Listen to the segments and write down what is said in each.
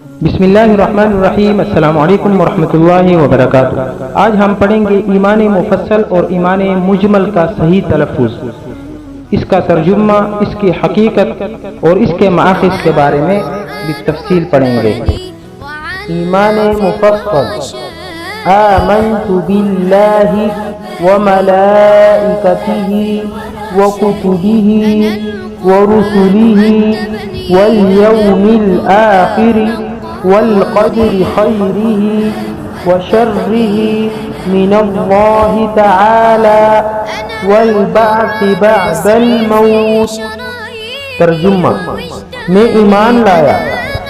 بسم اللہ الرحمن الرحیم، السلام علیکم ورحمۃ اللہ وبرکاتہ۔ آج ہم پڑھیں گے ایمان مفصل اور ایمان مجمل کا صحیح تلفظ، اس کا ترجمہ، اس کی حقیقت اور اس کے مآخذ کے بارے میں بالتفصیل پڑھیں گے۔ ایمان مفصل: آمنت باللہ وملائکتہ وکتبہ ورسلہ والیوم الآخر والقدر خیرہ وشرہ من اللہ تعالی والبعث بعد الموت۔ ترجمہ: میں ایمان لایا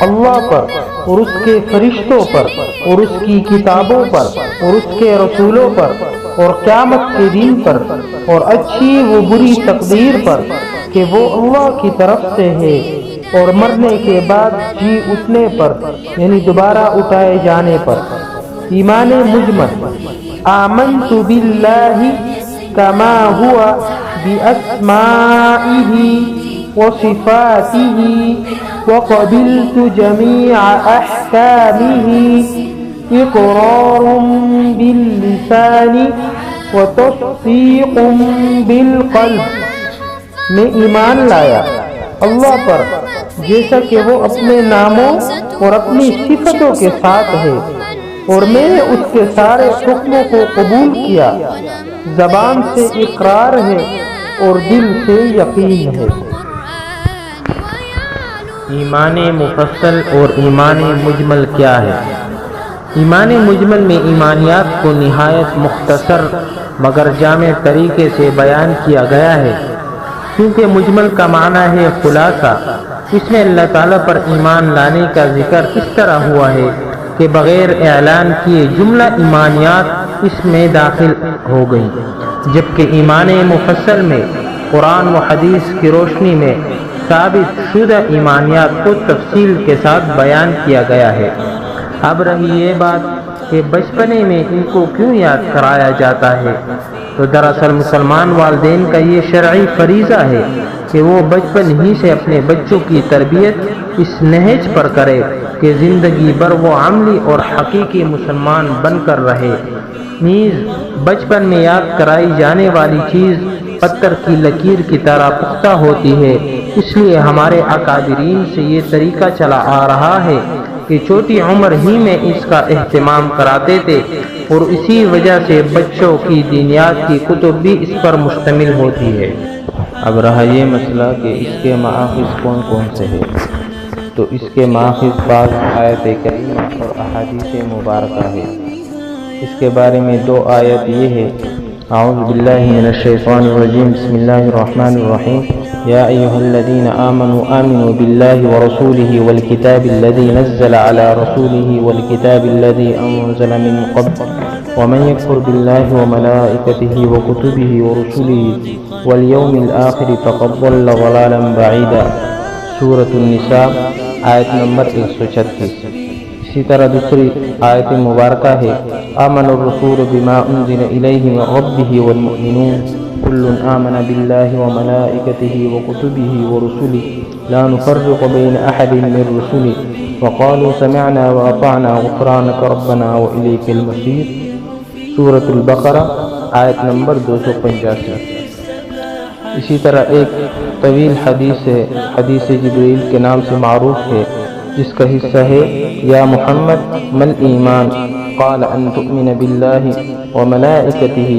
اللہ پر اور اس کے فرشتوں پر اور اس کی کتابوں پر اور اس کے رسولوں پر اور قیامت کے دن پر اور اچھی و بری تقدیر پر کہ وہ اللہ کی طرف سے ہے، اور مرنے کے بعد جی اٹھنے پر یعنی دوبارہ اٹھائے جانے پر۔ ایمان مجمل: آمنت باللہ کما ہوا باسمائہ وصفاتہ وقبلت جمیع احکامہ اقرار باللسان وتصدیق بالقلب۔ میں ایمان لایا اللہ پر جیسا کہ وہ اپنے ناموں اور اپنی صفتوں کے ساتھ ہے، اور میں نے اس کے سارے حکموں کو قبول کیا، زبان سے اقرار ہے اور دل سے یقین ہے۔ ایمان مفصل اور ایمان مجمل کیا ہے؟ ایمان مجمل میں ایمانیات کو نہایت مختصر مگر جامع طریقے سے بیان کیا گیا ہے، کیونکہ مجمل کا معنی ہے خلاصہ۔ اس میں اللہ تعالیٰ پر ایمان لانے کا ذکر اس طرح ہوا ہے کہ بغیر اعلان کیے جملہ ایمانیات اس میں داخل ہو گئی، جبکہ ایمان مفصل میں قرآن و حدیث کی روشنی میں ثابت شدہ ایمانیات کو تفصیل کے ساتھ بیان کیا گیا ہے۔ اب رہی یہ بات کہ بچپنے میں ان کو کیوں یاد کرایا جاتا ہے، تو دراصل مسلمان والدین کا یہ شرعی فریضہ ہے کہ وہ بچپن ہی سے اپنے بچوں کی تربیت اس نہج پر کرے کہ زندگی بھر وہ عملی اور حقیقی مسلمان بن کر رہے۔ نیز بچپن میں یاد کرائی جانے والی چیز پتھر کی لکیر کی طرح پختہ ہوتی ہے، اس لیے ہمارے اکابرین سے یہ طریقہ چلا آ رہا ہے کہ چھوٹی عمر ہی میں اس کا اہتمام کراتے تھے، اور اسی وجہ سے بچوں کی دینیات کی کتب بھی اس پر مشتمل ہوتی ہے۔ اب رہا یہ مسئلہ کہ اس کے مآخذ کون کون سے ہیں، تو اس کے مآخذ بعض آیت کریمہ اور احادیث مبارکہ ہے۔ اس کے بارے میں دو آیت یہ ہے: اعوذ باللہ من الشیطان الرجیم، بسم اللہ الرحمن الرحیم، یا ایہا الذین آمنوا آمنوا باللہ ورسولہ والکتاب الذی نزل علی رسولہ والکتاب الذی انزل من قبل ومن یکفر باللہ وملائکتہ وکتبہ ورسلہ والیوم الآخر فقد ضل ضلالا بعیدا۔ سورۃ النساء آیت نمبر 136۔ اسی طرح دوسری آیت مبارکہ ہے: آمن الرسول بما انزل الیہ من ربہ والمؤمنون کل آمن باللہ وملائکتہ وکتبہ ورسلہ لا نفرق بین احد من رسلہ وقالوا سمعنا واطعنا غفرانک ربنا والیک المصیر۔ سورۃ البقرہ آیت نمبر 285۔ اسی طرح ایک طویل حدیث ہے، حدیث جبریل کے نام سے معروف ہے، جس کا حصہ ہے: یا محمد مل ایمان؟ قال ان تؤمن باللہ وملائکتہ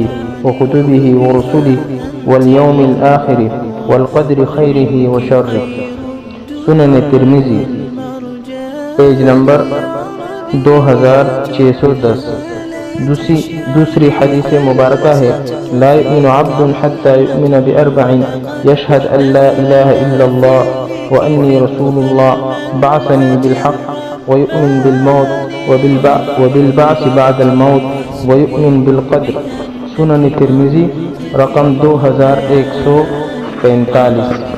وکتبہ ورسلہ والیوم الآخر والقدر خیرہ وشرہ۔ سنن ترمذی پیج نمبر 2610۔ دوسری حدیث مبارکہ ہے: لا یؤمن عبد حتی یؤمن بأربع یشہد ان لا الہ الا اللہ وانی رسول اللہ بعثنی بالحق ویؤمن بالموت وبالبعث بعد الموت ویؤمن بالقدر۔ سنن ترمذی رقم 2145۔